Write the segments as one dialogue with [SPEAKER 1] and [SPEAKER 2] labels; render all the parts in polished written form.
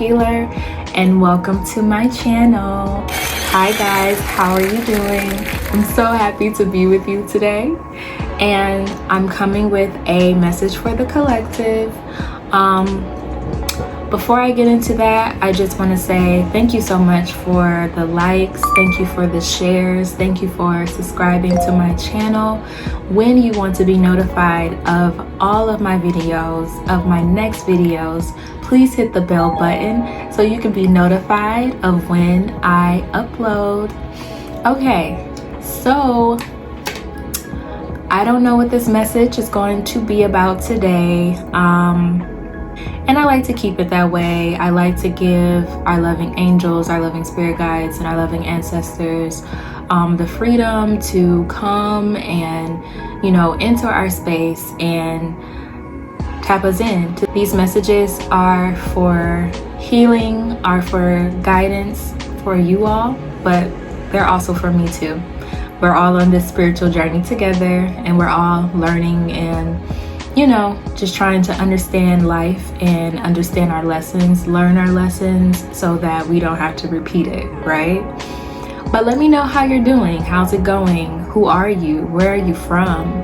[SPEAKER 1] healer, and welcome to my channel. Hi guys, how are you doing? I'm so happy to be with you today, and I'm coming with a message for the collective. Before I get into that, I just want to say thank you so much for the likes, thank you for the shares, thank you for subscribing to my channel. When you want to be notified of all of my videos, of my next videos, please hit the bell button so you can be notified of when I upload. Okay, so I don't know what this message is going to be about today. And I like to keep it that way. I like to give our loving angels, our loving spirit guides, and our loving ancestors the freedom to come and, enter our space and tap us in. These messages are for healing, are for guidance for you all, but they're also for me too. We're all on this spiritual journey together, and we're all learning and just trying to understand life and understand our lessons, learn our lessons so that we don't have to repeat it, right? But let me know how you're doing. How's it going? Who are you? Where are you from?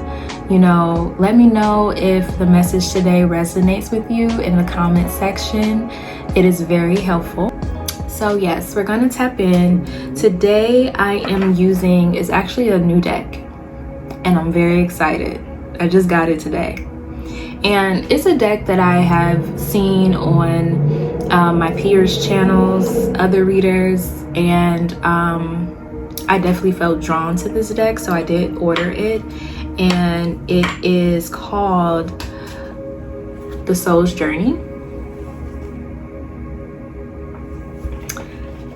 [SPEAKER 1] Let me know if the message today resonates with you in the comment section. It is very helpful. So yes, we're going to tap in. Today I am using, it's actually a new deck, and I'm very excited. I just got it today. And it's a deck that I have seen on my peers' channels, other readers, and I definitely felt drawn to this deck, so I did order it. And it is called The Soul's Journey.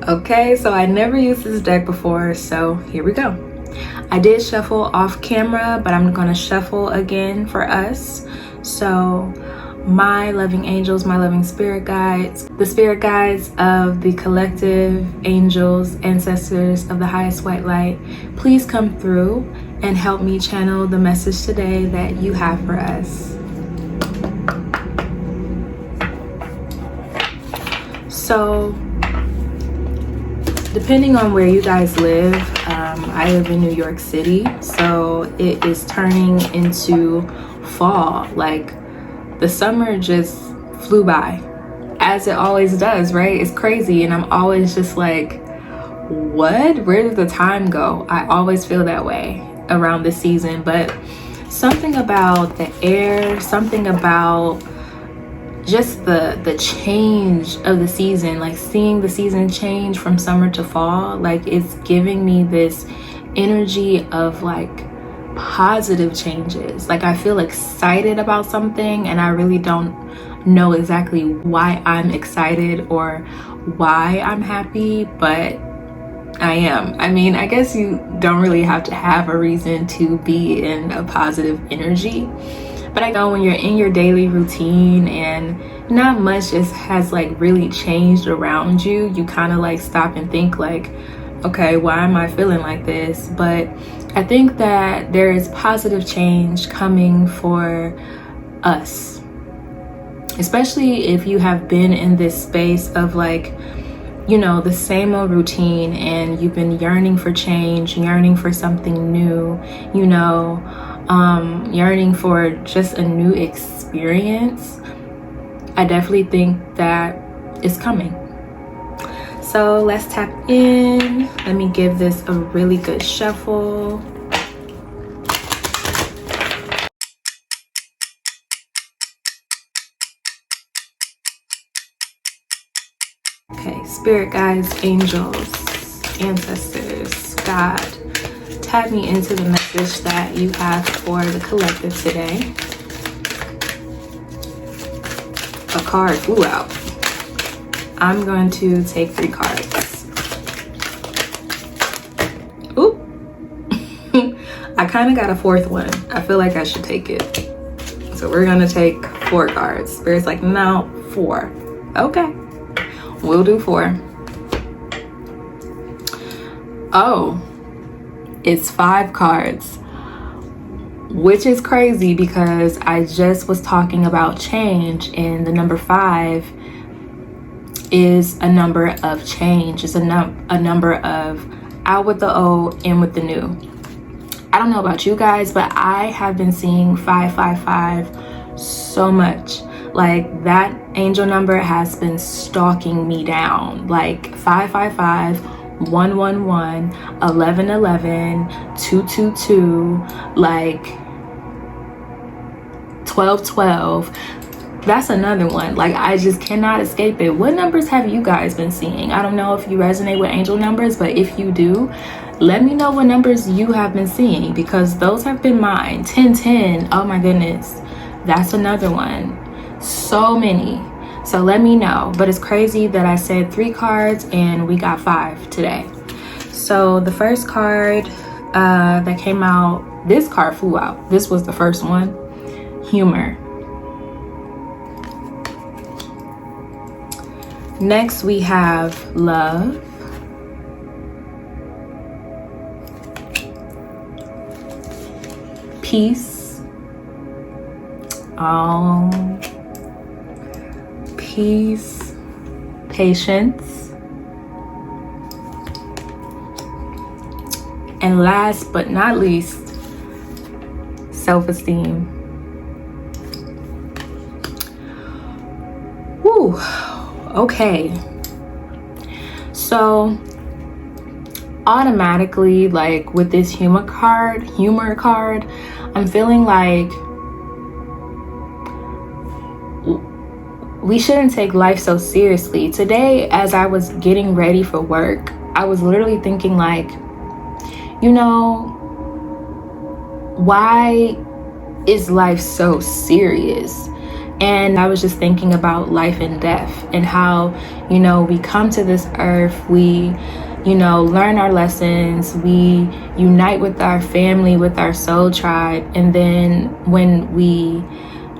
[SPEAKER 1] Okay, so I never used this deck before, so here we go. I did shuffle off camera, but I'm gonna shuffle again for us. So my loving angels, my loving spirit guides, the spirit guides of the collective, angels, ancestors of the highest white light, please come through and help me channel the message today that you have for us. So depending on where you guys live, I live in New York City, so it is turning into fall. Like, the summer just flew by, as it always does, right? It's crazy, and I'm always just like, what? Where did the time go? I always feel that way around this season, but something about the air, something about just the change of the season, like seeing the season change from summer to fall, like it's giving me this energy of like positive changes. Like I feel excited about something, and I really don't know exactly why I'm excited or why I'm happy, but I am. I mean, I guess you don't really have to have a reason to be in a positive energy. But I know when you're in your daily routine and not much has like really changed around you, you kind of like stop and think like, okay, why am I feeling like this? But I think that there is positive change coming for us, especially if you have been in this space of like, the same old routine, and you've been yearning for change, yearning for something new, yearning for just a new experience. I definitely think that it's coming. So let's tap in. Let me give this a really good shuffle. Okay, spirit guides, angels, ancestors, God, tap me into the message that you have for the collective today. A card flew out. I'm going to take 3 cards. Oop. I kind of got a 4th one. I feel like I should take it. So we're going to take 4 cards. Spirit's like, no, 4. Okay. We'll do 4. Oh, it's 5 cards, which is crazy because I just was talking about change, and the number 5 is a number of change. It's a number of out with the old, in with the new. I don't know about you guys, but I have been seeing 555 so much. Like, that angel number has been stalking me down. Like 555, 111, 1111, 222, like 1212. That's another one. Like, I just cannot escape it. What numbers have you guys been seeing? I don't know if you resonate with angel numbers, but if you do, let me know what numbers you have been seeing, because those have been mine. 1010, oh my goodness, that's another one. So many. So let me know. But it's crazy that I said 3 cards and we got 5 today. So the first card that came out, this card flew out. This was the first one. Humor. Next we have love. Peace. Peace. Patience. And last but not least, self-esteem. Whew. Okay. So automatically, like with this humor card, I'm feeling like we shouldn't take life so seriously. Today, as I was getting ready for work, I was literally thinking like, you know, why is life so serious? And I was just thinking about life and death and how, you know, we come to this earth, we, you know, learn our lessons, we unite with our family, with our soul tribe, and then when we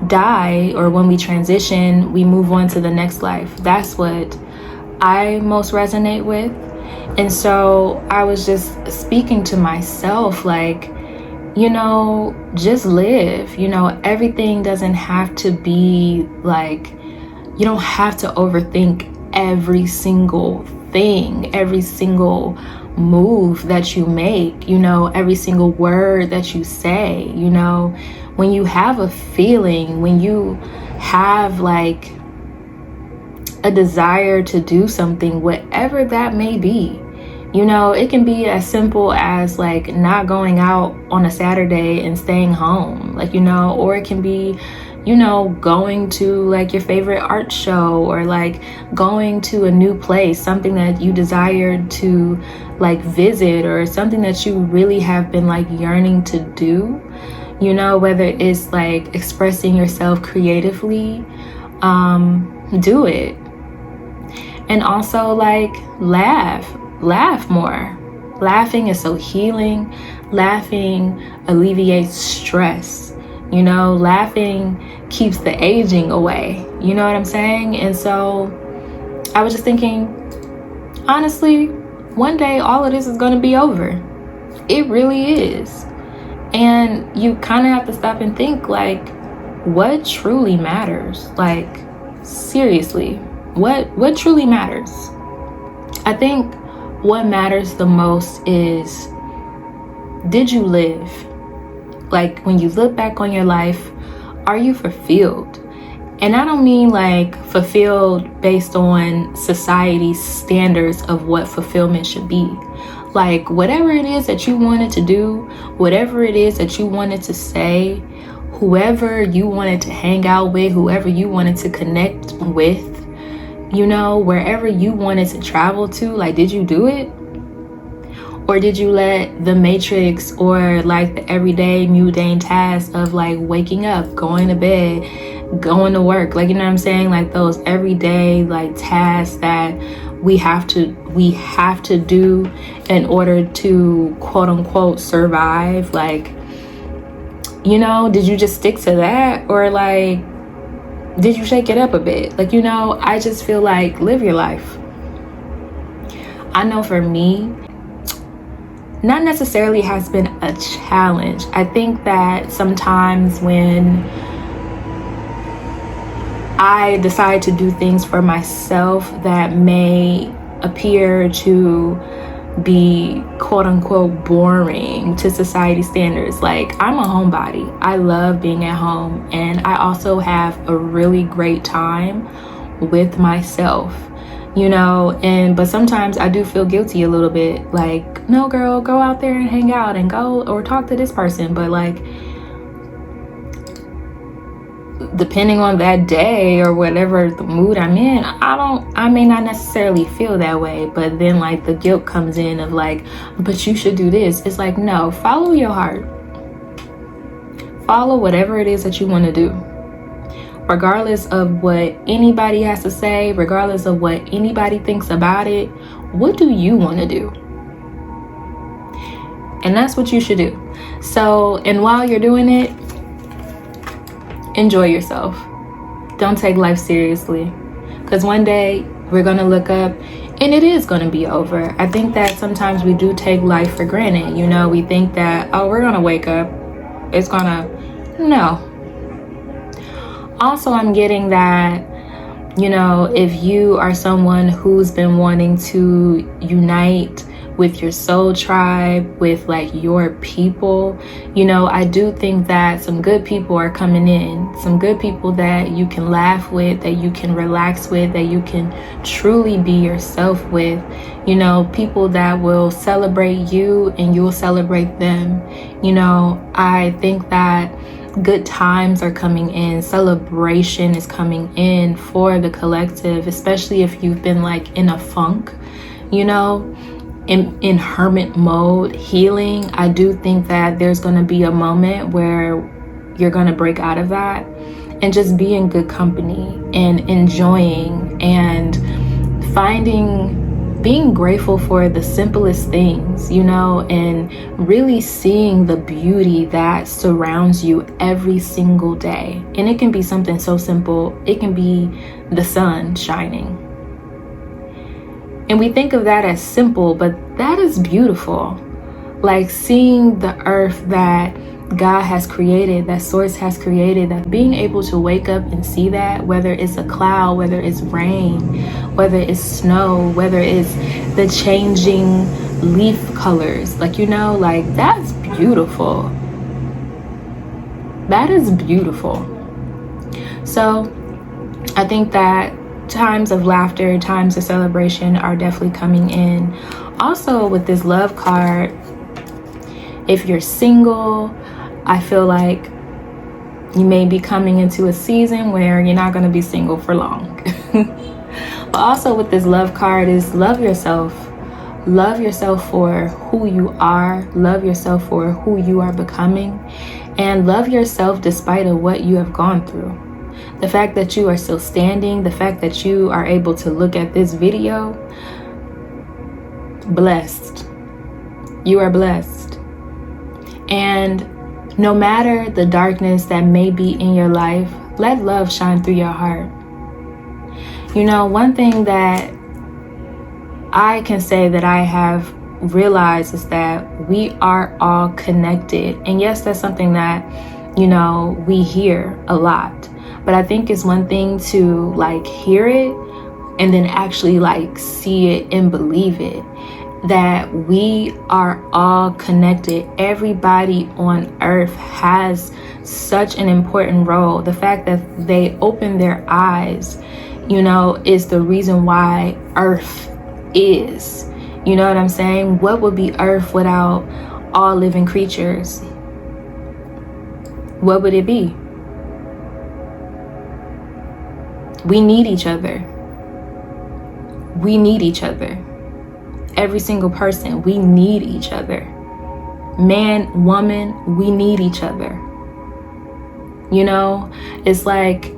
[SPEAKER 1] die or when we transition, we move on to the next life. That's what I most resonate with. And so I was just speaking to myself like, you know, just live. You know, everything doesn't have to be like, you don't have to overthink every single thing, every single move that you make, you know, every single word that you say. You know, when you have a feeling, when you have like a desire to do something, whatever that may be, you know, it can be as simple as like not going out on a Saturday and staying home, like, you know, or it can be, you know, going to like your favorite art show, or like going to a new place, something that you desired to like visit, or something that you really have been like yearning to do, you know, whether it's like expressing yourself creatively, do it. And also like laugh more. Laughing is so healing. Laughing alleviates stress. You know, laughing keeps the aging away. You know what I'm saying? And so I was just thinking, honestly, one day all of this is going to be over. It really is. And you kind of have to stop and think like, what truly matters? Like, seriously, what truly matters? I think what matters the most is, did you live? Like, when you look back on your life, are you fulfilled? And I don't mean like fulfilled based on society's standards of what fulfillment should be. Like, whatever it is that you wanted to do, whatever it is that you wanted to say, whoever you wanted to hang out with, whoever you wanted to connect with, you know, wherever you wanted to travel to, like, did you do it? Or did you let the matrix or like the everyday mundane tasks of like waking up, going to bed, going to work, like, you know what I'm saying? Like those everyday like tasks that we have to do in order to quote unquote survive. Like, you know, did you just stick to that, or like did you shake it up a bit? Like, you know, I just feel like live your life. I know for me, not necessarily has been a challenge. I think that sometimes when I decide to do things for myself that may appear to be quote unquote boring to society standards. Like, I'm a homebody. I love being at home, and I also have a really great time with myself, you know. And but sometimes I do feel guilty a little bit, like, no girl, go out there and hang out and go or talk to this person. But like, depending on that day or whatever the mood I'm in, I may not necessarily feel that way. But then like the guilt comes in of like, but you should do this. It's like, no, follow your heart. Follow whatever it is that you want to do. Regardless of what anybody has to say, regardless of what anybody thinks about it, what do you want to do? And that's what you should do. So, and while you're doing it, enjoy yourself. Don't take life seriously, because one day we're gonna look up and it is gonna be over. I think that sometimes we do take life for granted. You know, we think that, oh, we're gonna wake up, it's gonna, no. Also, I'm getting that, you know, if you are someone who's been wanting to unite with your soul tribe, with like your people, you know, I do think that some good people are coming in, some good people that you can laugh with, that you can relax with, that you can truly be yourself with, you know, people that will celebrate you and you'll celebrate them. You know, I think that good times are coming in, celebration is coming in for the collective, especially if you've been like in a funk, you know, in hermit mode, healing. I do think that there's going to be a moment where you're going to break out of that and just be in good company and enjoying and being grateful for the simplest things, you know, and really seeing the beauty that surrounds you every single day. And it can be something so simple. It can be the sun shining. And we think of that as simple, but that is beautiful. Like seeing the earth that God has created, that source has created, that being able to wake up and see that, whether it's a cloud, whether it's rain, whether it's snow, whether it's the changing leaf colors, like, you know, like that's beautiful. That is beautiful. So I think that times of laughter, times of celebration are definitely coming in. Also with this love card, if you're single, I feel like you may be coming into a season where you're not going to be single for long. But also with this love card is love yourself. Love yourself for who you are. Love yourself for who you are becoming. And love yourself despite of what you have gone through. The fact that you are still standing, the fact that you are able to look at this video, blessed. You are blessed. And no matter the darkness that may be in your life, let love shine through your heart. You know, one thing that I can say that I have realized is that we are all connected. And yes, that's something that, you know, we hear a lot. But I think it's one thing to like hear it and then actually like see it and believe it, that we are all connected. Everybody on earth has such an important role. The fact that they open their eyes, you know, is the reason why earth is. You know what I'm saying? What would be earth without all living creatures? What would it be? We need each other. We need each other. Every single person, we need each other. Man, woman, we need each other. You know, it's like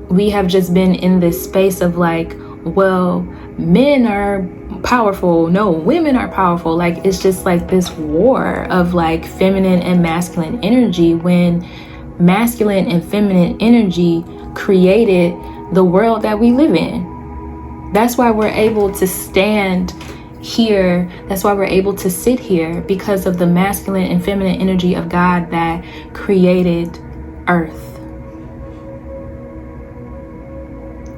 [SPEAKER 1] we have just been in this space of like, well, men are powerful, no, women are powerful. Like, it's just like this war of like feminine and masculine energy, when masculine and feminine energy created the world that we live in. That's why we're able to stand here. That's why we're able to sit here, because of the masculine and feminine energy of God that created earth.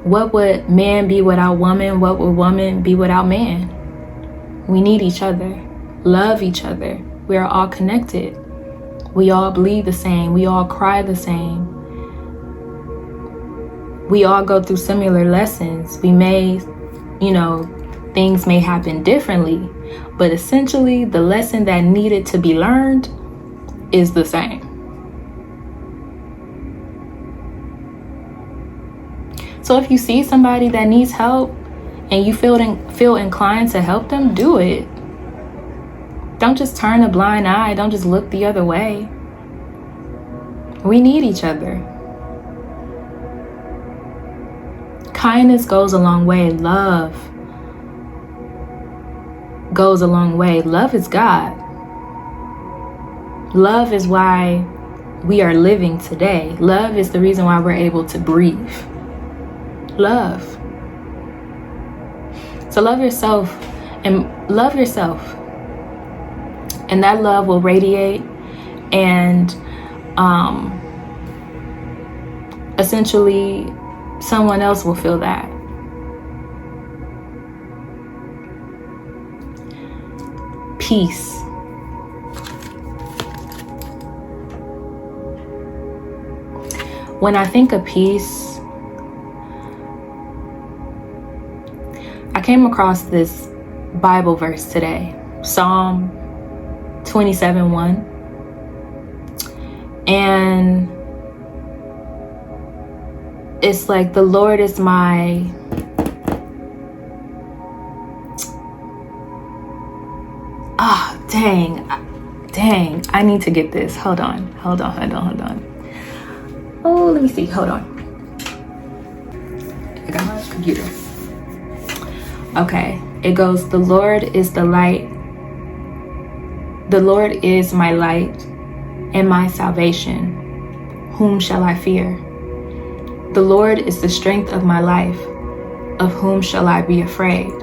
[SPEAKER 1] What would man be without woman? What would woman be without man? We need each other. Love each other. We are all connected. We all bleed the same. We all cry the same. We all go through similar lessons. We may, things may happen differently, but essentially the lesson that needed to be learned is the same. So if you see somebody that needs help and you feel inclined to help them, do it. Don't just turn a blind eye. Don't just look the other way. We need each other. Kindness goes a long way. Love goes a long way. Love is God. Love is why we are living today. Love is the reason why we're able to breathe. Love. So love yourself and love yourself. And that love will radiate, and essentially someone else will feel that. Peace. When I think of peace, I came across this Bible verse today, Psalm 27:1, and it's like, the Lord is my dang, I need to get this. Hold on. Oh, let me see. Hold on. I got my computer. Okay, it goes, the Lord is the light. The Lord is my light and my salvation. Whom shall I fear? The Lord is the strength of my life. Of whom shall I be afraid?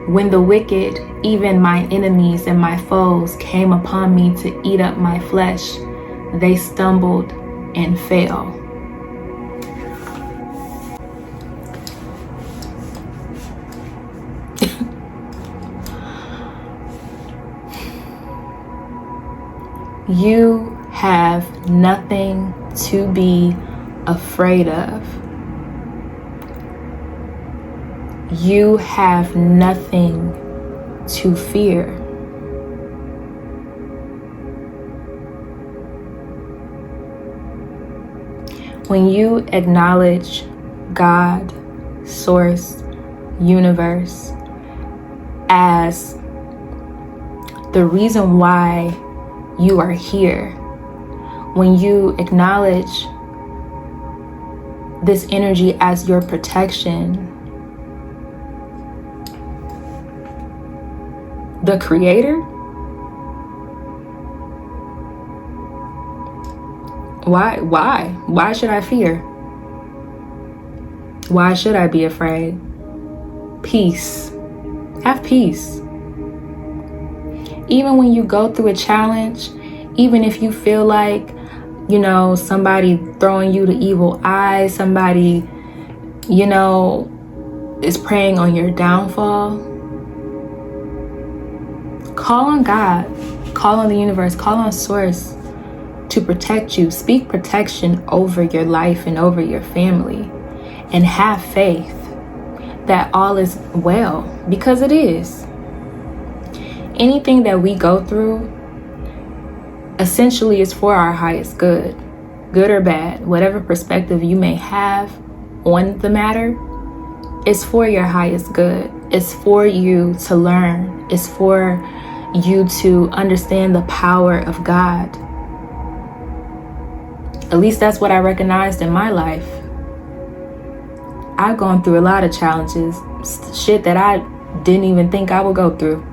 [SPEAKER 1] When the wicked, even my enemies and my foes, came upon me to eat up my flesh, they stumbled and fell. You have nothing to be afraid of. You have nothing to fear. When you acknowledge God, Source, Universe as the reason why you are here, when you acknowledge this energy as your protection, the Creator, why should I fear? Why should I be afraid? Peace. Have peace. Even when you go through a challenge, even if you feel like, somebody throwing you the evil eye, somebody, is preying on your downfall, call on God, call on the universe, call on Source to protect you. Speak protection over your life and over your family, and have faith that all is well, because it is. Anything that we go through essentially is for our highest good or bad. Whatever perspective you may have on the matter, it's for your highest good. It's for you to learn. It's for you to understand the power of God. At least that's what I recognized in my life. I've gone through a lot of challenges, shit that I didn't even think I would go through.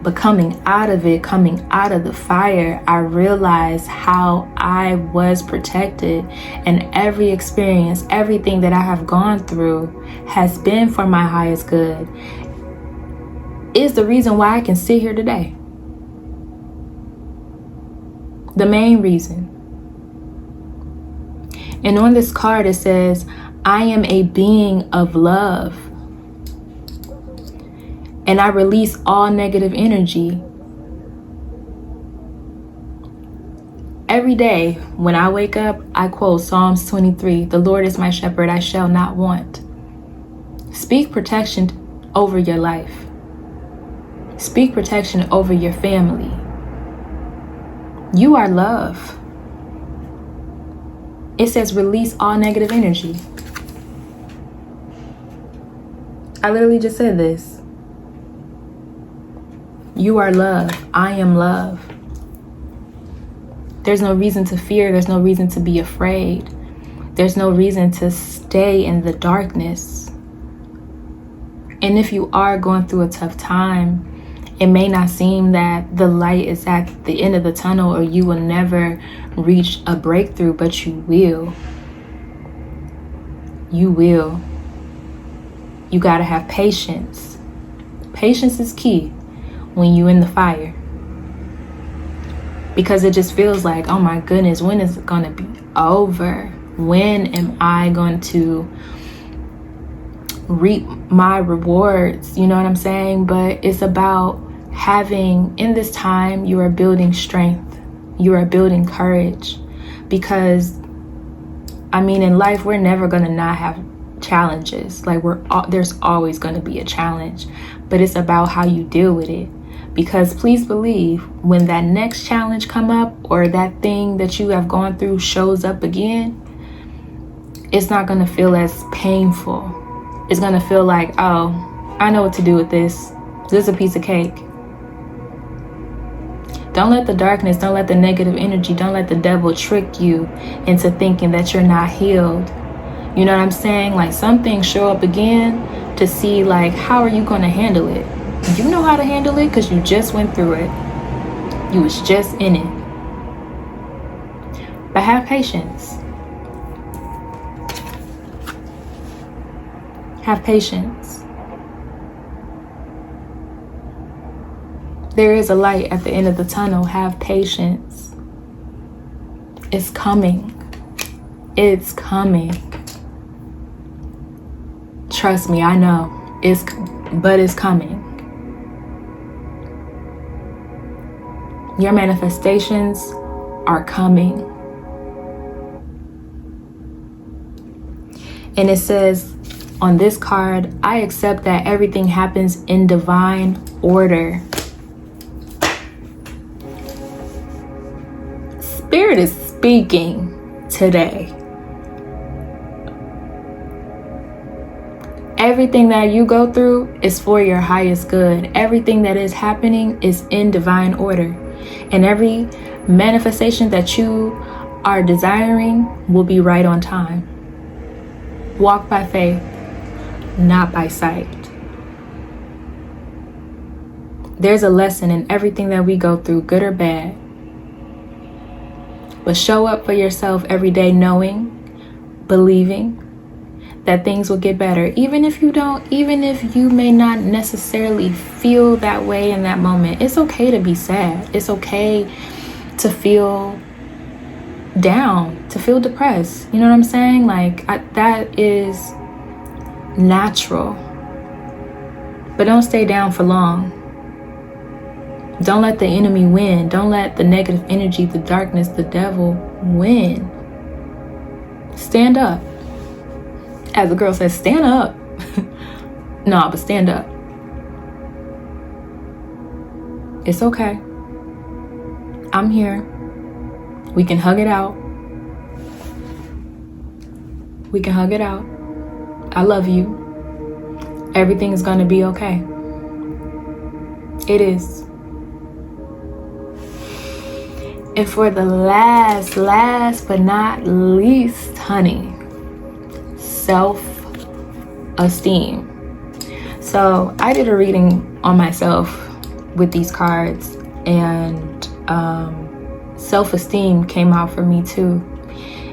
[SPEAKER 1] But coming out of it, coming out of the fire, I realized how I was protected, and every experience, everything that I have gone through has been for my highest good, is the reason why I can sit here today. The main reason. And on this card, it says, I am a being of love. And I release all negative energy. Every day when I wake up, I quote Psalms 23, the Lord is my shepherd, I shall not want. Speak protection over your life. Speak protection over your family. You are love. It says release all negative energy. I literally just said this. You are love. I am love. There's no reason to fear. There's no reason to be afraid. There's no reason to stay in the darkness. And if you are going through a tough time, it may not seem that the light is at the end of the tunnel or you will never reach a breakthrough, but you will. You will. You gotta have patience. Patience is key when you're in the fire. Because it just feels like, oh my goodness, when is it gonna be over? When am I going to reap my rewards? You know what I'm saying? But it's about having, in this time, you are building strength. You are building courage. Because, I mean, in life, we're never gonna not have challenges. Like there's always going to be a challenge, but it's about how you deal with it. Because please believe, when that next challenge come up or that thing that you have gone through shows up again, it's not going to feel as painful. It's going to feel like, oh, I know what to do with this. This is a piece of cake. Don't let the darkness, don't let the negative energy, don't let the devil trick you into thinking that you're not healed. You know what I'm saying? Like, some things show up again to see, like, how are you going to handle it? You know how to handle it because you just went through it. You was just in it. But have patience. Have patience. There is a light at the end of the tunnel. Have patience. It's coming. It's coming. Trust me, I know. But it's coming. Your manifestations are coming. And it says on this card, I accept that everything happens in divine order. Spirit is speaking today. Everything that you go through is for your highest good. Everything that is happening is in divine order. And every manifestation that you are desiring will be right on time. Walk by faith, not by sight. There's a lesson in everything that we go through, good or bad. But show up for yourself every day knowing, believing that things will get better. Even if you may not necessarily feel that way in that moment. It's okay to be sad. It's okay to feel down, to feel depressed. You know what I'm saying? Like, that is natural. But don't stay down for long. Don't let the enemy win. Don't let the negative energy, the darkness, the devil win. Stand up. As the girl says, stand up. No, but stand up. It's okay. I'm here. We can hug it out. We can hug it out. I love you. Everything is going to be okay. It is. And for the last but not least, honey, self-esteem. So I did a reading on myself with these cards, and self-esteem came out for me too.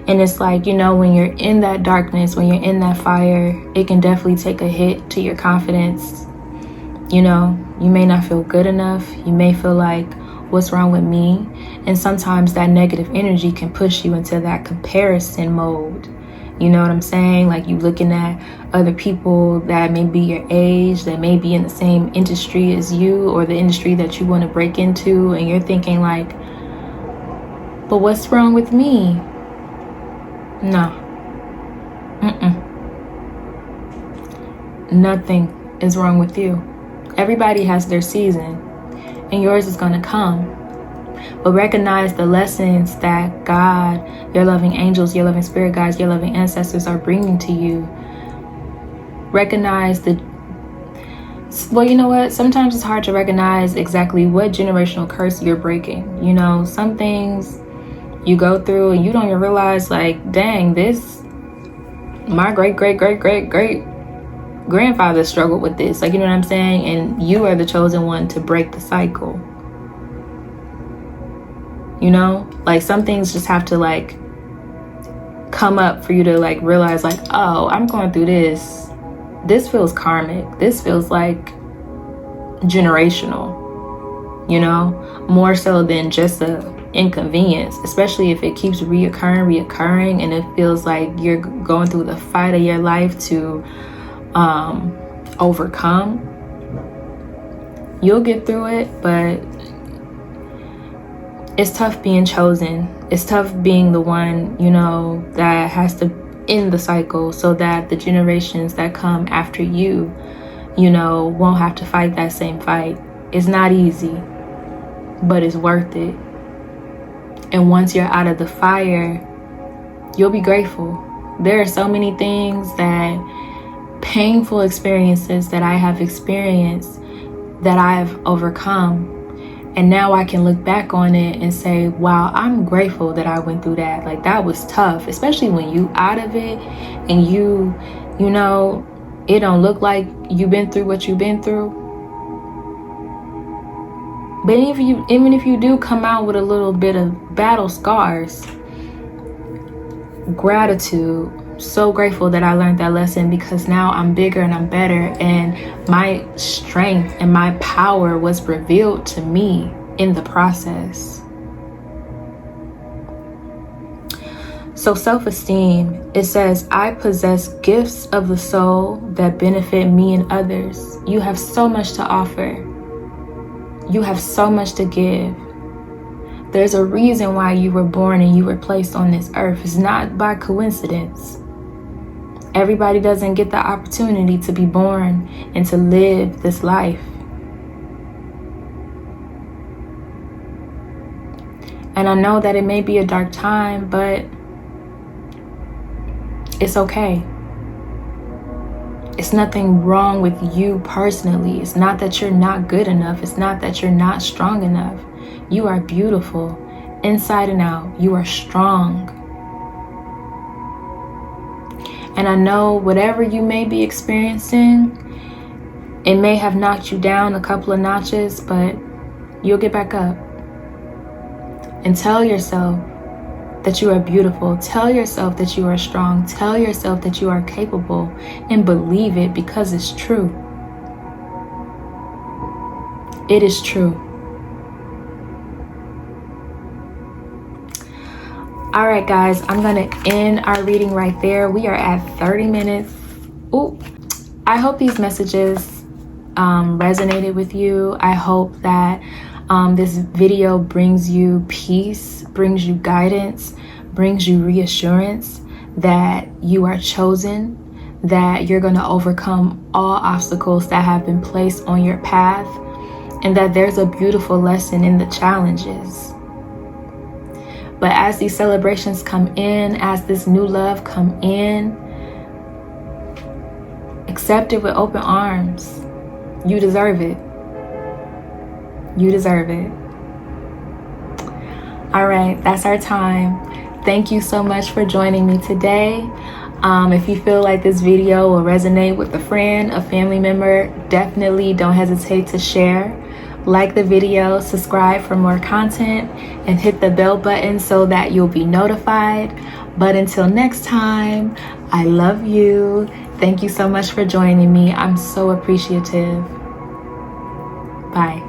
[SPEAKER 1] And it's like, you know, when you're in that darkness, when you're in that fire, it can definitely take a hit to your confidence. You know, you may not feel good enough. You may feel like, what's wrong with me? And sometimes that negative energy can push you into that comparison mode. You know what I'm saying? Like you looking at other people that may be your age, that may be in the same industry as you, or the industry that you want to break into, and you're thinking like, but what's wrong with me? No. Nothing is wrong with you. Everybody has their season, and yours is going to come. But recognize the lessons that God, your loving angels, your loving spirit guides, your loving ancestors are bringing to you. Recognize well, you know what? Sometimes it's hard to recognize exactly what generational curse you're breaking. You know, some things you go through and you don't even realize, like, dang, this, my great grandfather struggled with this. Like, you know what I'm saying? And you are the chosen one to break the cycle. You know, like some things just have to like come up for you to like realize like, oh, I'm going through this. This feels karmic. This feels like generational, you know, more so than just a inconvenience, especially if it keeps reoccurring, and it feels like you're going through the fight of your life to overcome. You'll get through it, but it's tough being chosen. It's tough being the one, you know, that has to end the cycle so that the generations that come after you, you know, won't have to fight that same fight. It's not easy, but it's worth it. And once you're out of the fire, you'll be grateful. There are so many things that, painful experiences that I have experienced, that I've overcome. And now I can look back on it and say, wow, I'm grateful that I went through that. Like, that was tough, especially when you out of it and you know, it don't look like you've been through what you've been through. But even if you do come out with a little bit of battle scars, gratitude. So grateful that I learned that lesson, because now I'm bigger and I'm better, and my strength and my power was revealed to me in the process. So self-esteem, it says, I possess gifts of the soul that benefit me and others. You have so much to offer. You have so much to give. There's a reason why you were born and you were placed on this earth. It's not by coincidence. Everybody doesn't get the opportunity to be born and to live this life. And I know that it may be a dark time, but it's okay. It's nothing wrong with you personally. It's not that you're not good enough. It's not that you're not strong enough. You are beautiful inside and out. You are strong. And I know whatever you may be experiencing, it may have knocked you down a couple of notches, but you'll get back up. And tell yourself that you are beautiful. Tell yourself that you are strong. Tell yourself that you are capable, and believe it, because it's true. It is true. All right, guys, I'm going to end our reading right there. We are at 30 minutes. Ooh, I hope these messages resonated with you. I hope that this video brings you peace, brings you guidance, brings you reassurance that you are chosen, that you're going to overcome all obstacles that have been placed on your path, and that there's a beautiful lesson in the challenges. But as these celebrations come in, as this new love come in, accept it with open arms. You deserve it. You deserve it. All right, that's our time. Thank you so much for joining me today. If you feel like this video will resonate with a friend, a family member, definitely don't hesitate to share. Like the video, subscribe for more content, and hit the bell button so that you'll be notified. But until next time, I love you. Thank you so much for joining me. I'm so appreciative. Bye.